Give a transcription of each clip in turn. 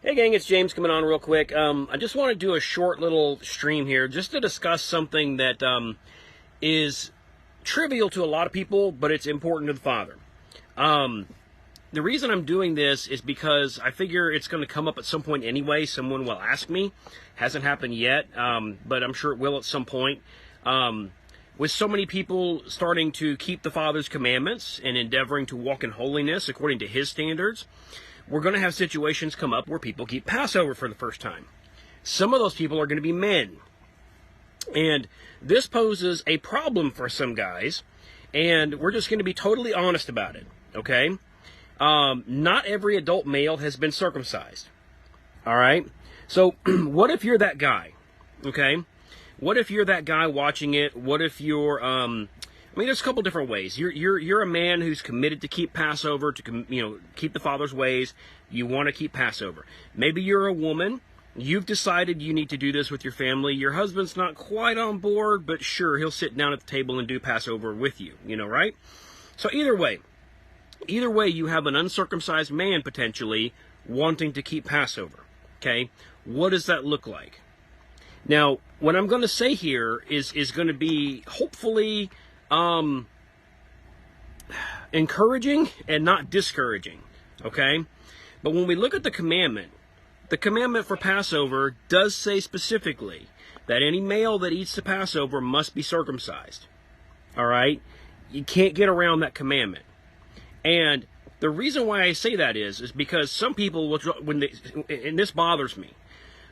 Hey gang, it's James coming on real quick. I just want to do a short little stream here just to discuss something that is trivial to a lot of people, but it's important to the Father. The reason I'm doing this is because I figure it's going to come up at some point anyway. Someone will ask me. Hasn't happened yet, but I'm sure it will at some point. With so many people starting to keep the Father's commandments and endeavoring to walk in holiness according to His standards, we're going to have situations come up where people keep Passover for the first time. Some of those people are going to be men. And this poses a problem for some guys, and we're just going to be totally honest about it, okay? Not every adult male has been circumcised, all right? So what if you're that guy, okay? What if you're that guy watching it? What if you're, there's a couple different ways. You're a man who's committed to keep Passover, to keep the Father's ways. You want to keep Passover. Maybe you're a woman. You've decided you need to do this with your family. Your husband's not quite on board, but sure, he'll sit down at the table and do Passover with you. Right? So either way, you have an uncircumcised man potentially wanting to keep Passover. Okay, what does that look like? Now, what I'm going to say here is going to be hopefully encouraging and not discouraging, okay? But when we look at the commandment for Passover does say specifically that any male that eats the Passover must be circumcised, all right? You can't get around that commandment. And the reason why I say that is because some people, and this bothers me,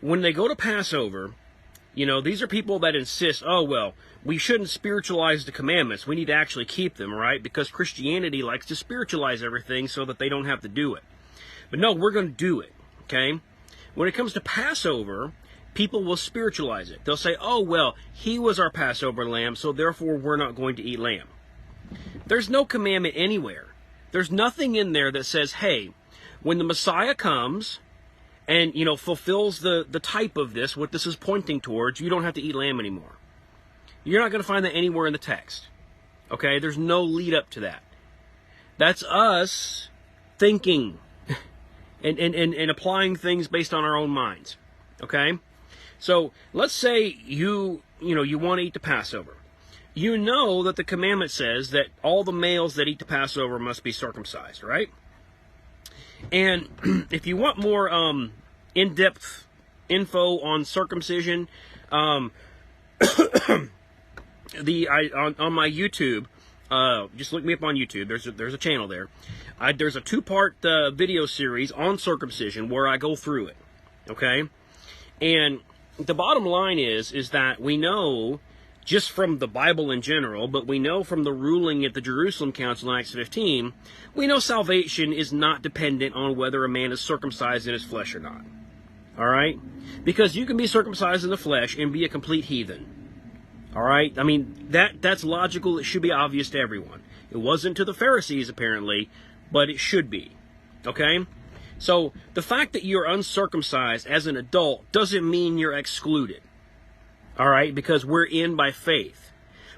when they go to Passover, these are people that insist, oh, well, we shouldn't spiritualize the commandments. We need to actually keep them, right? Because Christianity likes to spiritualize everything so that they don't have to do it. But no, we're going to do it, okay? When it comes to Passover, people will spiritualize it. They'll say, oh, well, He was our Passover lamb, so therefore we're not going to eat lamb. There's no commandment anywhere. There's nothing in there that says, hey, when the Messiah comes and, fulfills the type of this, what this is pointing towards, you don't have to eat lamb anymore. You're not going to find that anywhere in the text. Okay? There's no lead up to that. That's us thinking and applying things based on our own minds. Okay? So, let's say you want to eat the Passover. You know that the commandment says that all the males that eat the Passover must be circumcised, right? And if you want more in-depth info on circumcision, on my YouTube, just look me up on YouTube. There's a channel there. There's a 2-part video series on circumcision where I go through it. Okay, and the bottom line is that we know just from the Bible in general, but we know from the ruling at the Jerusalem Council in Acts 15, we know salvation is not dependent on whether a man is circumcised in his flesh or not. All right? Because you can be circumcised in the flesh and be a complete heathen. All right? That's logical. It should be obvious to everyone. It wasn't to the Pharisees, apparently, but it should be. Okay? So, the fact that you're uncircumcised as an adult doesn't mean you're excluded. All right, because we're in by faith.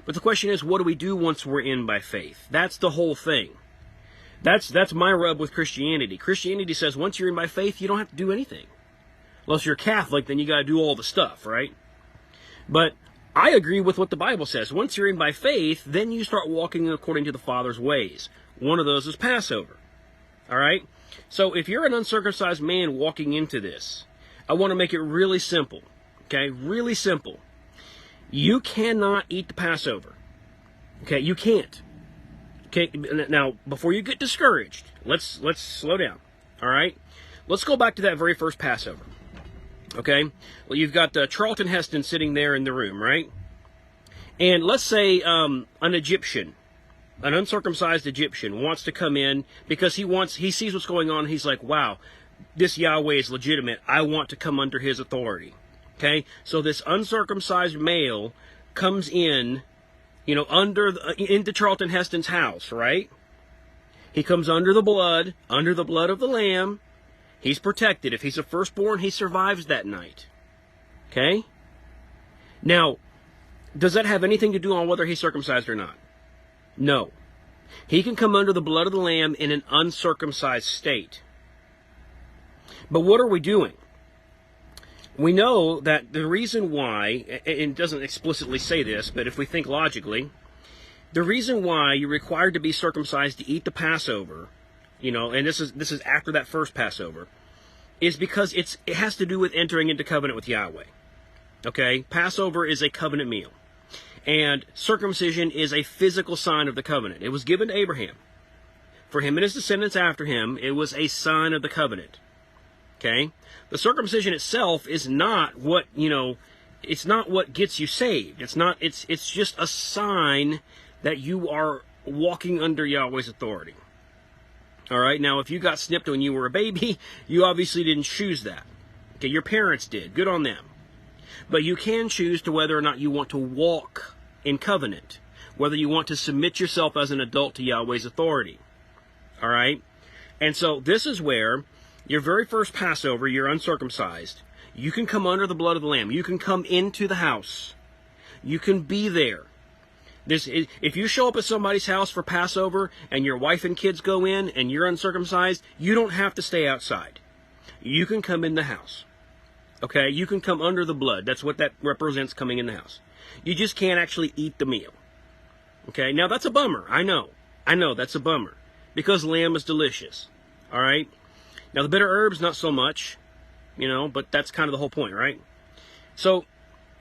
But the question is, what do we do once we're in by faith? That's the whole thing. That's my rub with Christianity. Christianity says once you're in by faith, you don't have to do anything. Unless you're Catholic, then you got to do all the stuff, right? But I agree with what the Bible says. Once you're in by faith, then you start walking according to the Father's ways. One of those is Passover. All right? So if you're an uncircumcised man walking into this, I want to make it really simple. Okay? Really simple. You cannot eat the Passover. Okay, you can't. Okay, now before you get discouraged, let's slow down. All right, let's go back to that very first Passover. Okay, well you've got Charlton Heston sitting there in the room, right? And let's say an Egyptian, an uncircumcised Egyptian, wants to come in because he sees what's going on. And he's like, wow, this Yahweh is legitimate. I want to come under His authority. Okay, so this uncircumcised male comes in, into Charlton Heston's house, right? He comes under the blood of the lamb. He's protected. If he's a firstborn, he survives that night. Okay? Now, does that have anything to do on whether he's circumcised or not? No. He can come under the blood of the lamb in an uncircumcised state. But what are we doing? We know that the reason why, and it doesn't explicitly say this, but if we think logically, the reason why you're required to be circumcised to eat the Passover, and this is after that first Passover, is because it has to do with entering into covenant with Yahweh. Okay? Passover is a covenant meal. And circumcision is a physical sign of the covenant. It was given to Abraham. For him and his descendants after him, it was a sign of the covenant. Okay? The circumcision itself is not what, it's not what gets you saved. It's just a sign that you are walking under Yahweh's authority. All right? Now, if you got snipped when you were a baby, you obviously didn't choose that. Okay? Your parents did. Good on them. But you can choose to whether or not you want to walk in covenant, whether you want to submit yourself as an adult to Yahweh's authority. All right? And so this is where your very first Passover, you're uncircumcised. You can come under the blood of the Lamb. You can come into the house. You can be there. If you show up at somebody's house for Passover and your wife and kids go in and you're uncircumcised, you don't have to stay outside. You can come in the house. Okay? You can come under the blood. That's what that represents, coming in the house. You just can't actually eat the meal. Okay? Now, that's a bummer. I know. That's a bummer. Because lamb is delicious. All right? Now, the bitter herbs, not so much. But that's kind of the whole point, right? So,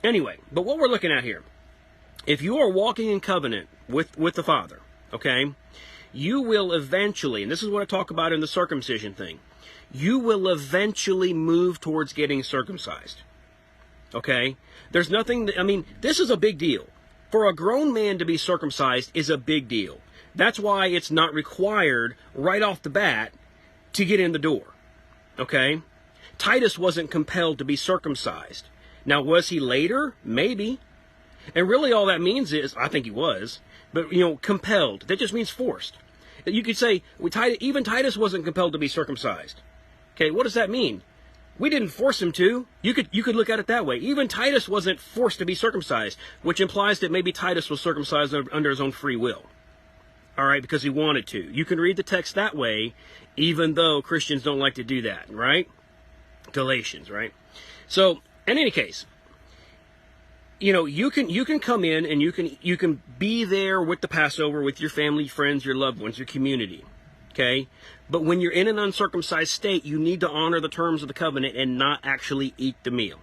anyway, but what we're looking at here, if you are walking in covenant with the Father, okay, you will eventually, and this is what I talk about in the circumcision thing, you will eventually move towards getting circumcised. Okay? There's nothing, this is a big deal. For a grown man to be circumcised is a big deal. That's why it's not required right off the bat to get in the door. Okay? Titus wasn't compelled to be circumcised. Now, was he later? Maybe. And really all that means is, I think he was, but, compelled. That just means forced. You could say, even Titus wasn't compelled to be circumcised. Okay, what does that mean? We didn't force him to. You could look at it that way. Even Titus wasn't forced to be circumcised, which implies that maybe Titus was circumcised under his own free will. All right, because he wanted to. You can read the text that way, even though Christians don't like to do that, right? Galatians, right? So, in any case, you can come in and you can be there with the Passover with your family, friends, your loved ones, your community. Okay? But when you're in an uncircumcised state, you need to honor the terms of the covenant and not actually eat the meal.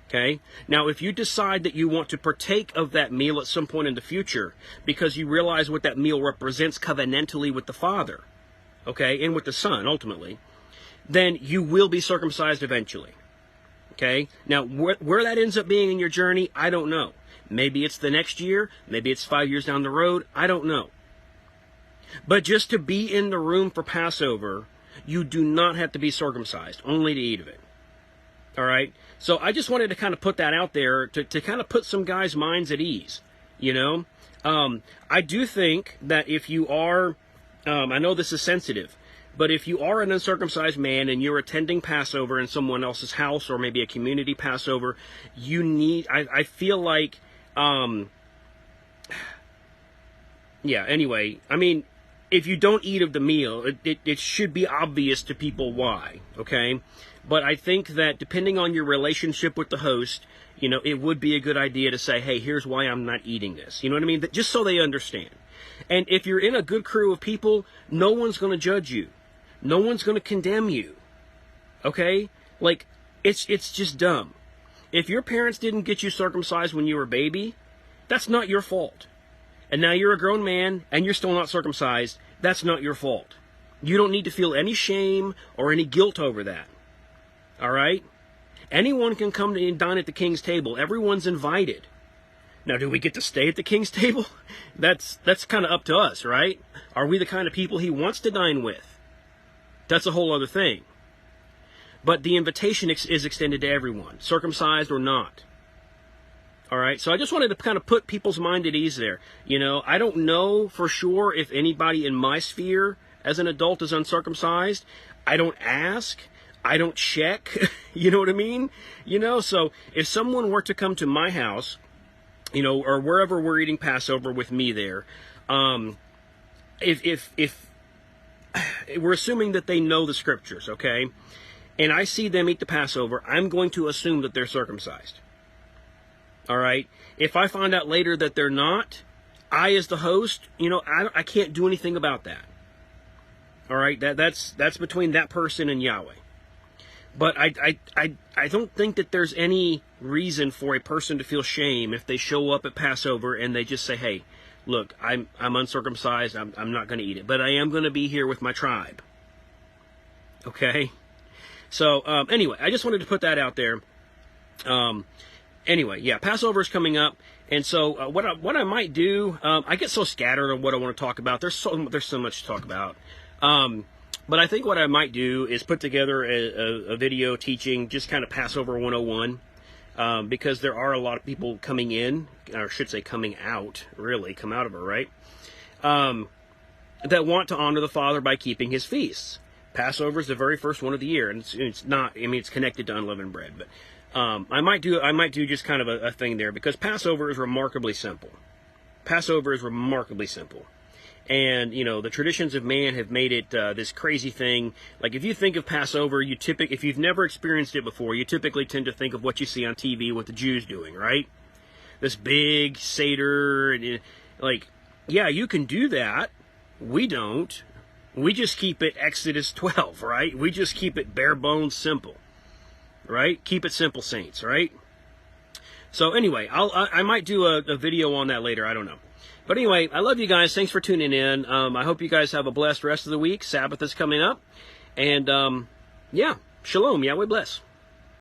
Okay? Now, if you decide that you want to partake of that meal at some point in the future because you realize what that meal represents covenantally with the Father, okay, and with the Son, ultimately, then you will be circumcised eventually. Okay? Now, where that ends up being in your journey, I don't know. Maybe it's the next year. Maybe it's 5 years down the road. I don't know. But just to be in the room for Passover, you do not have to be circumcised, only to eat of it. All right? So I just wanted to kind of put that out there to kind of put some guys' minds at ease, I do think that if you are, I know this is sensitive, but if you are an uncircumcised man and you're attending Passover in someone else's house or maybe a community Passover, you need, I feel like, anyway, if you don't eat of the meal, it should be obvious to people why, okay? But I think that depending on your relationship with the host, it would be a good idea to say, hey, here's why I'm not eating this. You know what I mean? Just so they understand. And if you're in a good crew of people, no one's going to judge you. No one's going to condemn you. Okay? Like, it's just dumb. If your parents didn't get you circumcised when you were a baby, that's not your fault. And now you're a grown man, and you're still not circumcised, that's not your fault. You don't need to feel any shame or any guilt over that. All right? Anyone can come and dine at the king's table. Everyone's invited. Now, do we get to stay at the king's table? That's kind of up to us, right? Are we the kind of people he wants to dine with? That's a whole other thing. But the invitation is extended to everyone, circumcised or not. All right, so I just wanted to kind of put people's mind at ease there. I don't know for sure if anybody in my sphere as an adult is uncircumcised. I don't ask. I don't check. You know what I mean? So if someone were to come to my house, or wherever we're eating Passover with me there, if we're assuming that they know the scriptures, okay? and I see them eat the Passover, I'm going to assume that they're circumcised. All right? If I find out later that they're not, I, as the host, I can't do anything about that. All right? That's between that person and Yahweh. But I don't think that there's any reason for a person to feel shame if they show up at Passover and they just say, hey, look, I'm uncircumcised, I'm not going to eat it, but I am going to be here with my tribe. Okay? So, anyway, I just wanted to put that out there. Anyway, yeah, Passover is coming up, and so what I might do, I get so scattered on what I want to talk about. There's so much to talk about. But I think what I might do is put together a video teaching just kind of Passover 101, because there are a lot of people coming in, or I should say coming out, really, come out of her, right? That want to honor the Father by keeping his feasts. Passover is the very first one of the year, and it's not, I mean, it's connected to unleavened bread, but I might do just kind of a thing there, because Passover is remarkably simple. Passover is remarkably simple. And, the traditions of man have made it this crazy thing. Like, if you think of Passover, if you've never experienced it before, you typically tend to think of what you see on TV, what the Jews doing, right? This big Seder, and yeah, you can do that. We don't. We just keep it Exodus 12, right? We just keep it bare bones simple, right? Keep it simple, saints, right? So anyway, I might do a video on that later. I don't know. But anyway, I love you guys. Thanks for tuning in. I hope you guys have a blessed rest of the week. Sabbath is coming up. And, yeah, shalom. Yahweh bless.